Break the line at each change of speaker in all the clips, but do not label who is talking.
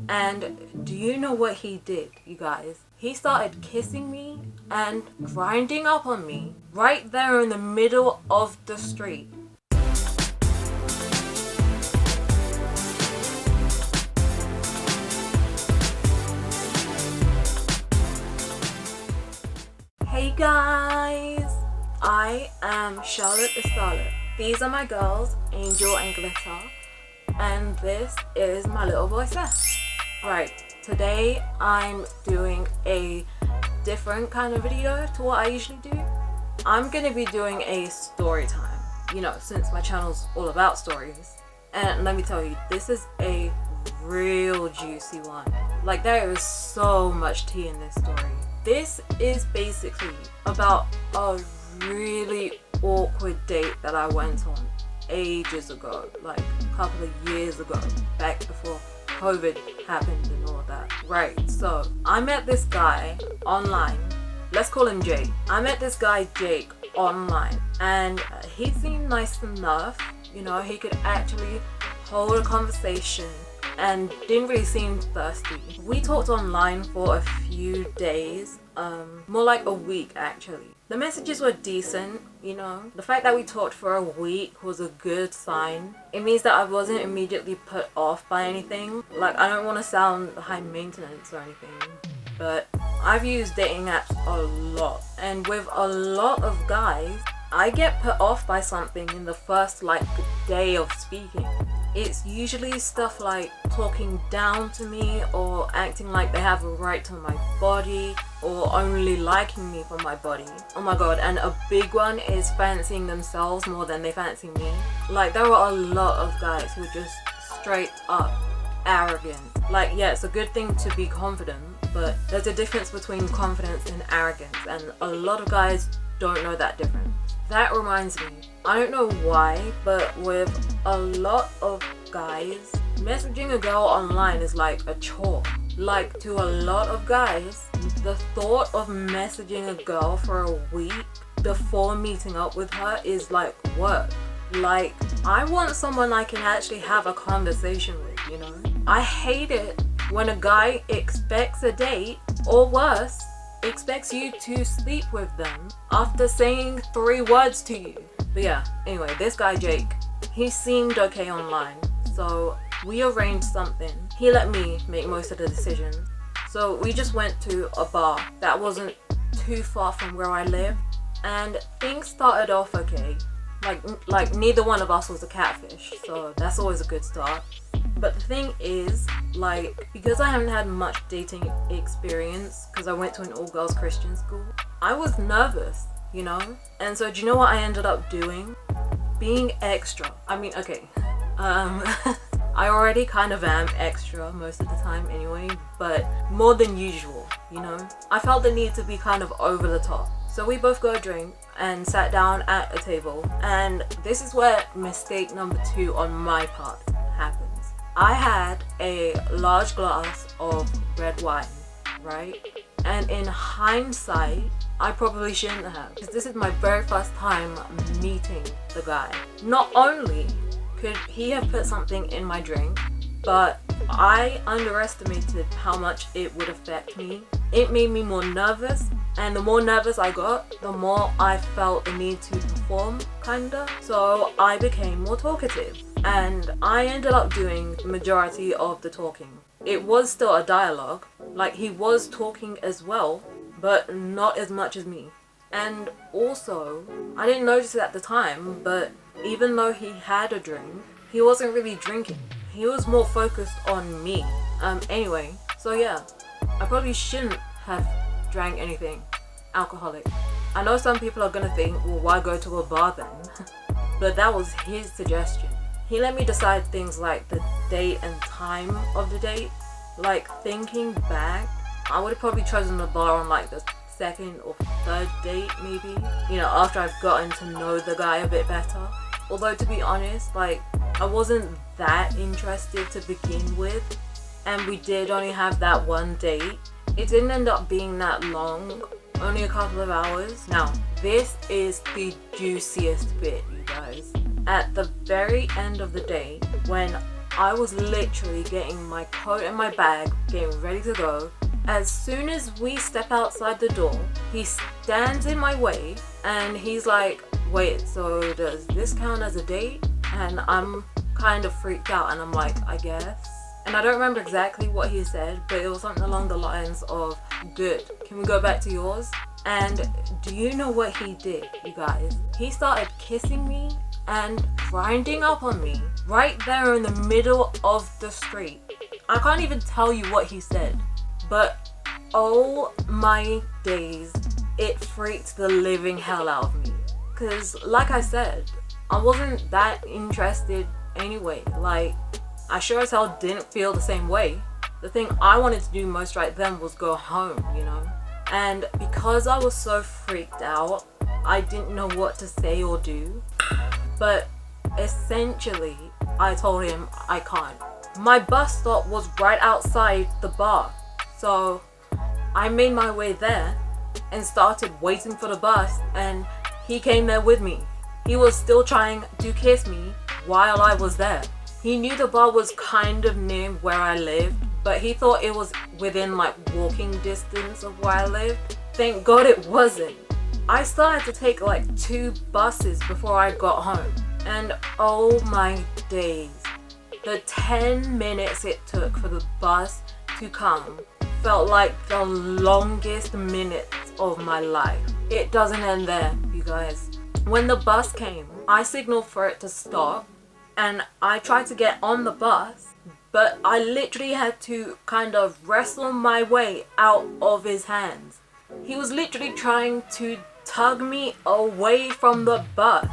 And do you know what he did, you guys? He started kissing me and grinding up on me right there in the middle of the street. Hey guys, I am Charlotte the Starlet. These are my girls, Angel and Glitter, and this is my little boy Seth. Right, today I'm doing a different kind of video to what I usually do. I'm gonna be doing a story time, you know, since my channel's all about stories. And let me tell you, this is a real juicy one. Like, there is so much tea in this story. This is basically about a really awkward date that I went on ages ago, like a couple of years ago, back before COVID happened and all that. Right, so I met this guy online. Let's call him Jake. I met this guy Jake online, and he seemed nice enough. You know, he could actually hold a conversation and didn't really seem thirsty. We talked online for a few days, more like a week actually. The messages were decent, you know. The fact that we talked for a week was a good sign. It means that I wasn't immediately put off by anything. Like, I don't want to sound high maintenance or anything, but I've used dating apps a lot, and with a lot of guys, I get put off by something in the first like day of speaking. It's usually stuff like talking down to me or acting like they have a right to my body or only liking me for my body. Oh my god, and a big one is fancying themselves more than they fancy me. Like, there are a lot of guys who are just straight up arrogant. Like, yeah, it's a good thing to be confident, but there's a difference between confidence and arrogance, and a lot of guys don't know that difference. That reminds me, I don't know why, but with a lot of guys, messaging a girl online is like a chore. Like, to a lot of guys, the thought of messaging a girl for a week before meeting up with her is like work. Like, I want someone I can actually have a conversation with, you know? I hate it when a guy expects a date, or worse, expects you to sleep with them after saying 3 words to you. But yeah, anyway, this guy Jake, he seemed okay online, so we arranged something. He let me make most of the decision. So we just went to a bar that wasn't too far from where I live, and things started off okay. Like neither one of us was a catfish, so that's always a good start. But the thing is, like, because I haven't had much dating experience, because I went to an all-girls Christian school, I was nervous, you know? And so do you know what I ended up doing? Being extra. I mean, okay, I already kind of am extra most of the time anyway, but more than usual, you know? I felt the need to be kind of over the top. So we both got a drink and sat down at a table, and this is where mistake number 2 on my part happens. I had a large glass of red wine, right? And in hindsight, I probably shouldn't have, because this is my very first time meeting the guy. Not only could he have put something in my drink, but I underestimated how much it would affect me. It made me more nervous, and the more nervous I got, the more I felt the need to perform, kinda. So I became more talkative, and I ended up doing the majority of the talking. It was still a dialogue, like he was talking as well, but not as much as me. And also, I didn't notice it at the time, but even though he had a drink, he wasn't really drinking. He was more focused on me. Anyway, so yeah, I probably shouldn't have drank anything alcoholic. I know some people are gonna think, well, why go to a bar then? But that was his suggestion. He let me decide things like the date and time of the date. Like, thinking back, I would have probably chosen the bar on like the 2nd or 3rd date maybe, you know, after I've gotten to know the guy a bit better. Although, to be honest, like, I wasn't that interested to begin with, and we did only have that one date. It didn't end up being that long, only a couple of hours. Now, this is the juiciest bit, you guys. At the very end of the day, when I was literally getting my coat and my bag, getting ready to go. As soon as we step outside the door, he stands in my way and he's like, wait, so does this count as a date? And I'm kind of freaked out and I'm like, I guess. And I don't remember exactly what he said, but it was something along the lines of, good, can we go back to yours? And do you know what he did, you guys? He started kissing me and grinding up on me right there in the middle of the street. I can't even tell you what he said, but oh my days, it freaked the living hell out of me. Cause like I said, I wasn't that interested anyway. Like, I sure as hell didn't feel the same way. The thing I wanted to do most right then was go home, you know? And because I was so freaked out, I didn't know what to say or do. But essentially, I told him I can't. My bus stop was right outside the bar. So I made my way there and started waiting for the bus, and he came there with me. He was still trying to kiss me while I was there. He knew the bar was kind of near where I lived, but he thought it was within like walking distance of where I lived. Thank God it wasn't. I still had to take like 2 buses before I got home. And oh my days, the 10 minutes it took for the bus to come felt like the longest minutes of my life. It doesn't end there, you guys. When the bus came, I signaled for it to stop and I tried to get on the bus, but I literally had to kind of wrestle my way out of his hands. He was literally trying to tug me away from the bus.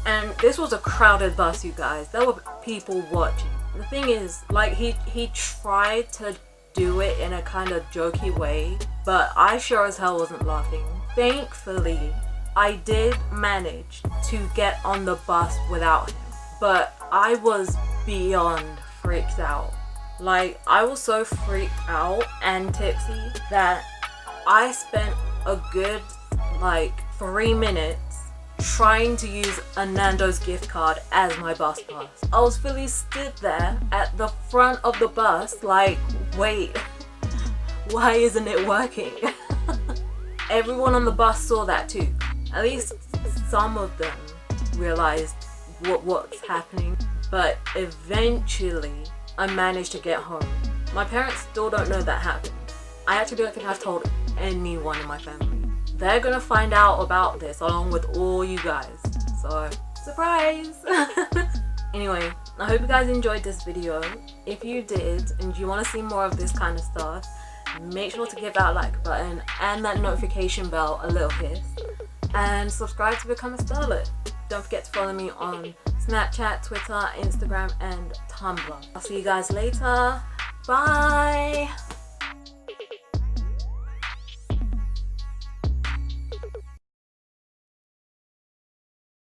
And this was a crowded bus, you guys. There were people watching. The thing is, like, he tried to do it in a kind of jokey way, but I sure as hell wasn't laughing. Thankfully, I did manage to get on the bus without him, but I was beyond freaked out. Like, I was so freaked out and tipsy that I spent a good like 3 minutes trying to use a Nando's gift card as my bus pass. I was fully stood there at the front of the bus like, wait, why isn't it working? Everyone on the bus saw that too. At least some of them realized what's happening. But eventually I managed to get home. My parents still don't know that happened. I actually don't think I've told anyone in my family. They're gonna find out about this along with all you guys. So, surprise! Anyway, I hope you guys enjoyed this video. If you did and you want to see more of this kind of stuff, make sure to give that like button and that notification bell a little kiss. And subscribe to become a starlet. Don't forget to follow me on Snapchat, Twitter, Instagram, and Tumblr. I'll see you guys later. Bye!